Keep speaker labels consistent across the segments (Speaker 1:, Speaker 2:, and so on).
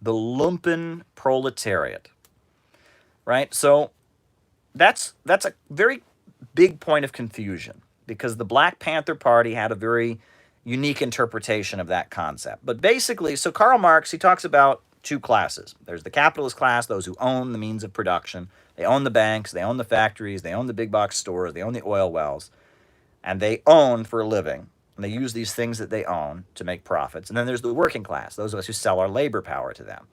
Speaker 1: the LumpenProletariat, right? So that's a very big point of confusion because the Black Panther Party had a very unique interpretation of that concept. But basically, so Karl Marx, he talks about two classes. There's the capitalist class, those who own the means of production. They own the banks, they own the factories, they own the big box stores, they own the oil wells, and they own for a living. And they use these things that they own to make profits. And then there's the working class, those of us who sell our labor power to them.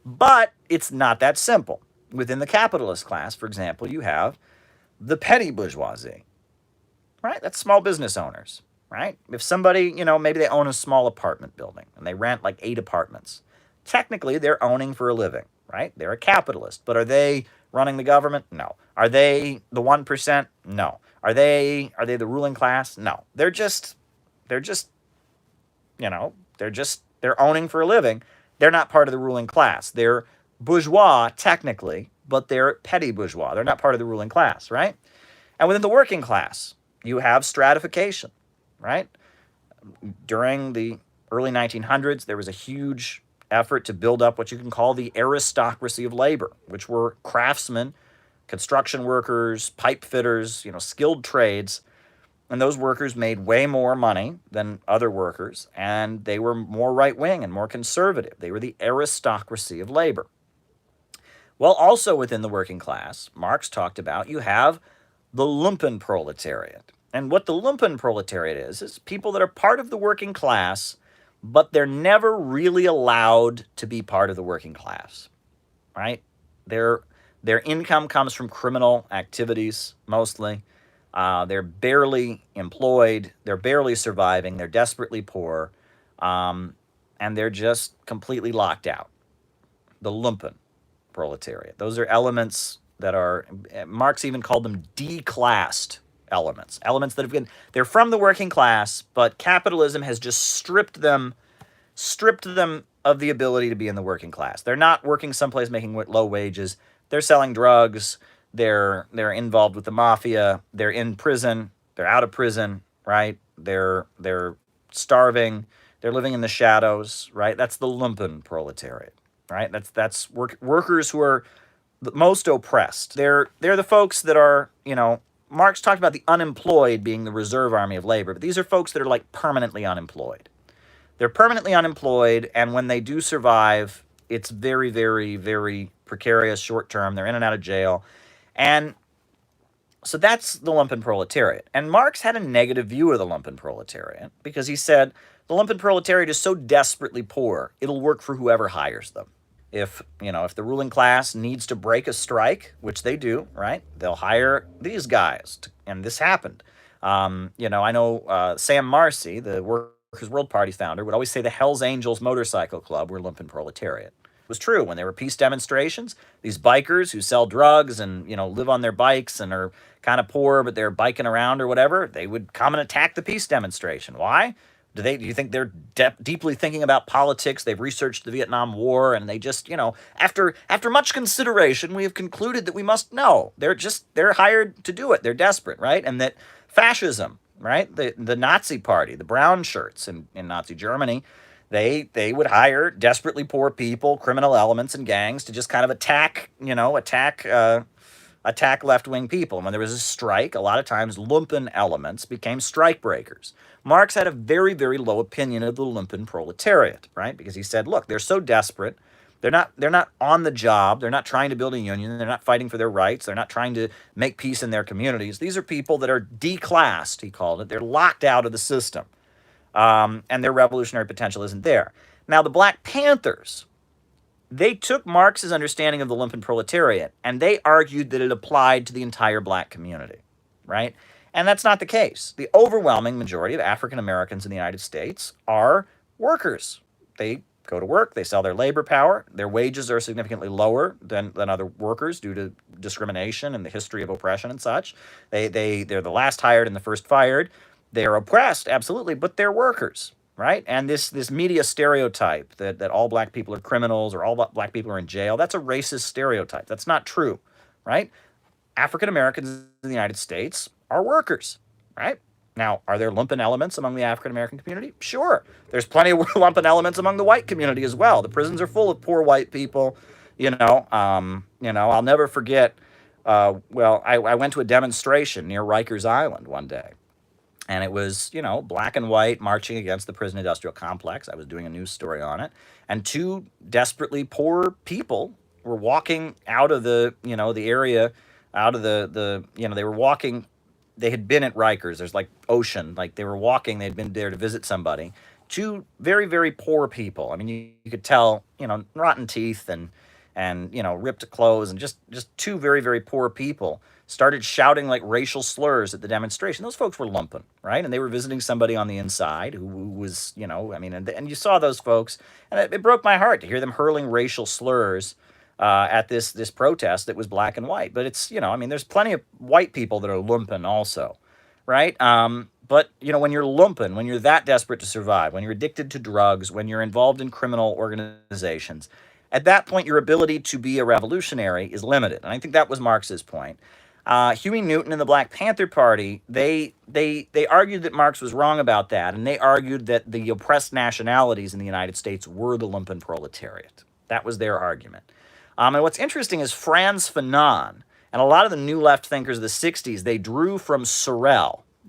Speaker 1: But it's not that simple. Within the capitalist class, for example, you have the petty bourgeoisie, right? That's small business owners, right? If somebody, maybe they own a small apartment building and they rent like 8 apartments. Technically, they're owning for a living, right? They're a capitalist. But are they running the government? No. Are they the 1%? No. Are they the ruling class? No. They're owning for a living. They're not part of the ruling class. They're bourgeois, technically, but they're petty bourgeois. They're not part of the ruling class, right? And within the working class, you have stratification, right? During the early 1900s, there was a huge effort to build up what you can call the aristocracy of labor, which were craftsmen, construction workers, pipe fitters, skilled trades. And those workers made way more money than other workers, and they were more right-wing and more conservative. They were the aristocracy of labor. Well, also within the working class, Marx talked about, you have the LumpenProletariat. And what the LumpenProletariat is people that are part of the working class, but they're never really allowed to be part of the working class, right? Their income comes from criminal activities, mostly. They're barely employed, they're barely surviving, they're desperately poor, and they're just completely locked out. The LumpenProletariat. Those are elements that are, Marx even called them declassed elements. Elements that have been, they're from the working class, but capitalism has just stripped them of the ability to be in the working class. They're not working someplace making low wages. They're selling drugs. They're involved with the mafia. They're in prison. They're out of prison, right? They're starving. They're living in the shadows, right? That's the LumpenProletariat, right? That's workers who are the most oppressed. They're the folks that are, Marx talked about the unemployed being the reserve army of labor, but these are folks that are like permanently unemployed. They're permanently unemployed, and when they do survive, it's very, very, very precarious, short term. They're in and out of jail. And so that's the LumpenProletariat. And Marx had a negative view of the LumpenProletariat because he said the LumpenProletariat is so desperately poor, it'll work for whoever hires them. If the ruling class needs to break a strike, which they do, right, they'll hire these guys. And this happened. I know Sam Marcy, the Workers' World Party founder, would always say the Hells Angels Motorcycle Club were LumpenProletariat. Was true. When there were peace demonstrations, these bikers who sell drugs and, live on their bikes and are kind of poor, but they're biking around or whatever, they would come and attack the peace demonstration. Why? Do you think they're deeply thinking about politics? They've researched the Vietnam War, and they just, after much consideration, we have concluded that we must know. They're hired to do it. They're desperate, right? And that fascism, right? The Nazi party, the brown shirts in Nazi Germany, they would hire desperately poor people, criminal elements and gangs to just kind of attack left-wing people. And when there was a strike, a lot of times lumpen elements became strike breakers. Marx had a very, very low opinion of the LumpenProletariat, right? Because he said, look, they're so desperate. They're not on the job. They're not trying to build a union. They're not fighting for their rights. They're not trying to make peace in their communities. These are people that are declassed, he called it. They're locked out of the system. And their revolutionary potential isn't there. Now, the Black Panthers, they took Marx's understanding of the LumpenProletariat, and they argued that it applied to the entire black community, right? And that's not the case. The overwhelming majority of African Americans in the United States are workers. They go to work, they sell their labor power, their wages are significantly lower than other workers due to discrimination and the history of oppression and such. They're the last hired and the first fired. They're oppressed, absolutely, but they're workers, right? And this media stereotype that all black people are criminals or all black people are in jail, that's a racist stereotype. That's not true, right? African Americans in the United States are workers, right? Now, are there lumpen elements among the African American community? Sure. There's plenty of lumpen elements among the white community as well. The prisons are full of poor white people. I'll never forget. I went to a demonstration near Rikers Island one day, and it was, black and white marching against the prison industrial complex. I was doing a news story on it, and two desperately poor people were walking out of the area, out of they were walking. They had been at Rikers. There's like ocean, like they were walking. They'd been there to visit somebody. Two very, very poor people. I mean, you could tell, rotten teeth and ripped clothes, and just two very, very poor people started shouting like racial slurs at the demonstration. Those folks were lumpen, right? And they were visiting somebody on the inside who was, and you saw those folks, and it broke my heart to hear them hurling racial slurs at this protest that was black and white. But it's, there's plenty of white people that are lumpen also, right? But, when you're lumpen, when you're that desperate to survive, when you're addicted to drugs, when you're involved in criminal organizations, at that point, your ability to be a revolutionary is limited. And I think that was Marx's point. Huey Newton and the Black Panther Party, they argued that Marx was wrong about that, and they argued that the oppressed nationalities in the United States were the lumpen proletariat. That was their argument. And what's interesting is Frantz Fanon and a lot of the new left thinkers of the 60s, they drew from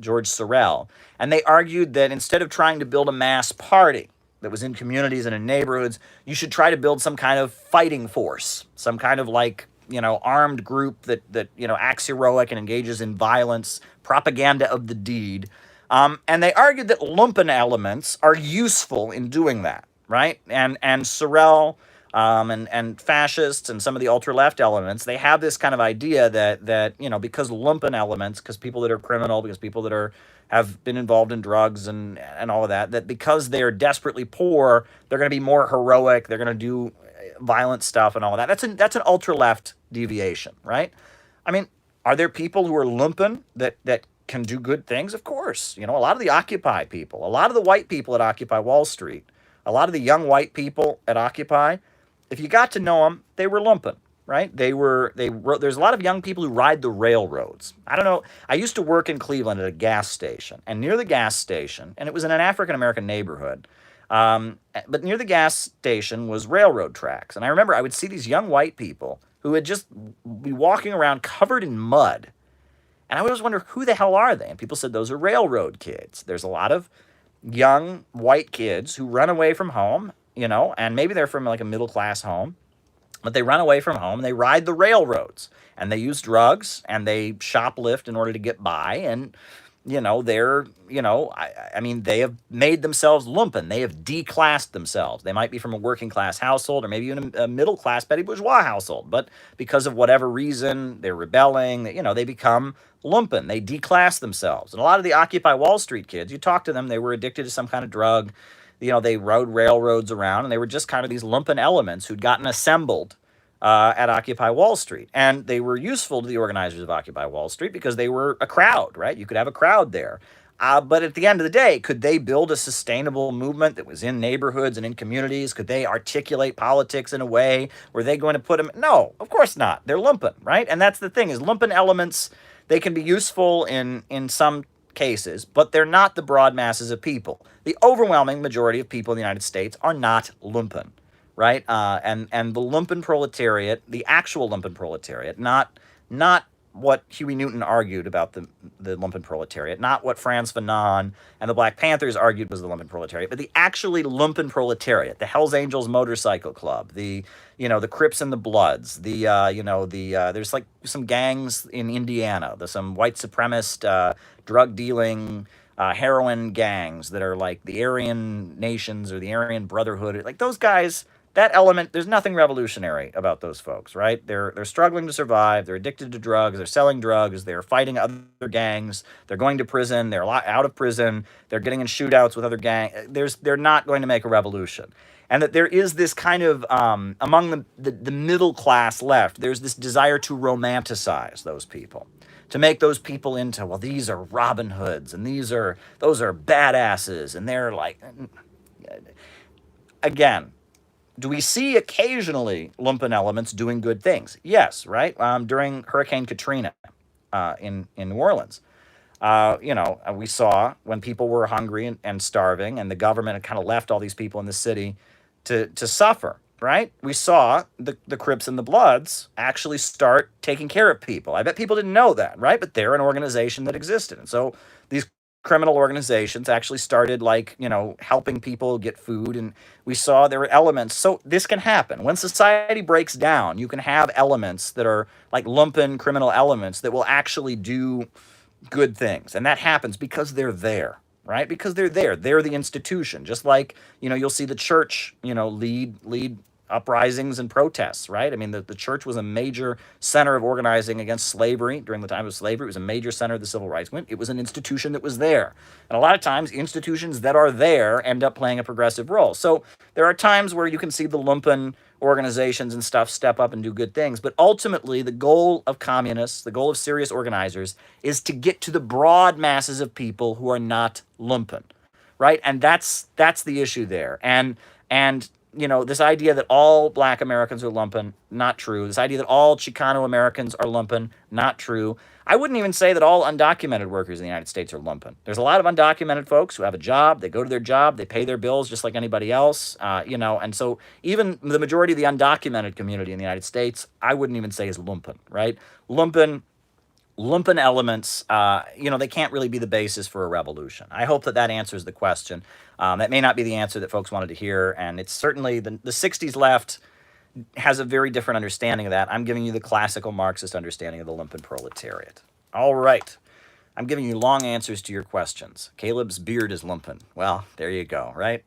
Speaker 1: George Sorel, and they argued that instead of trying to build a mass party that was in communities and in neighborhoods, you should try to build some kind of fighting force, some kind of armed group that acts heroic and engages in violence, propaganda of the deed. And they argued that lumpen elements are useful in doing that, right? And Sorel and fascists and some of the ultra-left elements, they have this kind of idea that because lumpen elements, because people that are criminal, because people that have been involved in drugs and all of that because they're desperately poor, they're going to be more heroic, they're going to do violent stuff and all of that. That's an ultra-left deviation, right? I mean, are there people who are lumpen that can do good things? Of course. A lot of the Occupy people, a lot of the white people at Occupy Wall Street, a lot of the young white people at Occupy, if you got to know them, they were lumpen, right? There's a lot of young people who ride the railroads. I don't know. I used to work in Cleveland at a gas station, and near the gas station, and it was in an African-American neighborhood, but near the gas station was railroad tracks. And I remember I would see these young white people who would just be walking around covered in mud. And I always wonder, who the hell are they? And people said, those are railroad kids. There's a lot of young white kids who run away from home, and maybe they're from like a middle-class home, but they run away from home and they ride the railroads and they use drugs and they shoplift in order to get by. And, they have made themselves lumpen. They have declassed themselves. They might be from a working class household or maybe even a middle class petty bourgeois household. But because of whatever reason, they're rebelling, they become lumpen. They declass themselves. And a lot of the Occupy Wall Street kids, you talk to them, they were addicted to some kind of drug. They rode railroads around, and they were just kind of these lumpen elements who'd gotten assembled at Occupy Wall Street. And they were useful to the organizers of Occupy Wall Street because they were a crowd, right? You could have a crowd there. But at the end of the day, could they build a sustainable movement that was in neighborhoods and in communities? Could they articulate politics in a way? Were they going to put them? No, of course not. They're lumpen, right? And that's the thing, is lumpen elements, they can be useful in some cases, but they're not the broad masses of people. The overwhelming majority of people in the United States are not lumpen, right? And the lumpen proletariat, the actual lumpen proletariat, not what Huey Newton argued about the lumpen proletariat, not what Frantz Fanon and the Black Panthers argued was the lumpen proletariat, but the actually lumpen proletariat, the Hells Angels Motorcycle Club, the Crips and the Bloods, there's like some gangs in Indiana, there's some white supremacist drug dealing heroin gangs that are like the Aryan Nations or the Aryan Brotherhood, like those guys. That element, there's nothing revolutionary about those folks, right? They're struggling to survive. They're addicted to drugs. They're selling drugs. They're fighting other gangs. They're going to prison. They're out of prison. They're getting in shootouts with other gangs. They're not going to make a revolution. And that there is this kind of, among the middle class left, there's this desire to romanticize those people, to make those people into, well, these are Robin Hoods, and those are badasses, and they're like, again, do we see occasionally lumpen elements doing good things? Yes, right? During Hurricane Katrina in New Orleans. We saw when people were hungry and starving, and the government had kind of left all these people in the city to suffer, right? We saw the Crips and the Bloods actually start taking care of people. I bet people didn't know that, right? But they're an organization that existed. And so these criminal organizations actually started, like, helping people get food. And we saw there were elements. So this can happen. When society breaks down, you can have elements that are like lumpen criminal elements that will actually do good things. And that happens because they're there, right? Because they're there. They're the institution. Just like, you'll see the church, lead uprisings and protests, right? I mean, the church was a major center of organizing against slavery during the time of slavery. It was a major center of the civil rights movement. It was an institution that was there. And a lot of times, institutions that are there end up playing a progressive role. So there are times where you can see the lumpen organizations and stuff step up and do good things. But ultimately, the goal of communists, the goal of serious organizers, is to get to the broad masses of people who are not lumpen, right? And that's the issue there. And this idea that all Black Americans are lumpen, not true. This idea that all Chicano Americans are lumpen, not true. I wouldn't even say that all undocumented workers in the United States are lumpen. There's a lot of undocumented folks who have a job. They go to their job. They pay their bills just like anybody else. And so even the majority of the undocumented community in the United States, I wouldn't even say is lumpen, right? Lumpen elements, they can't really be the basis for a revolution. I hope that answers the question. That may not be the answer that folks wanted to hear, and it's certainly the 60s left has a very different understanding of that. I'm giving you the classical Marxist understanding of the lumpen proletariat. All right. I'm giving you long answers to your questions. Caleb's beard is lumpen. Well, there you go, right?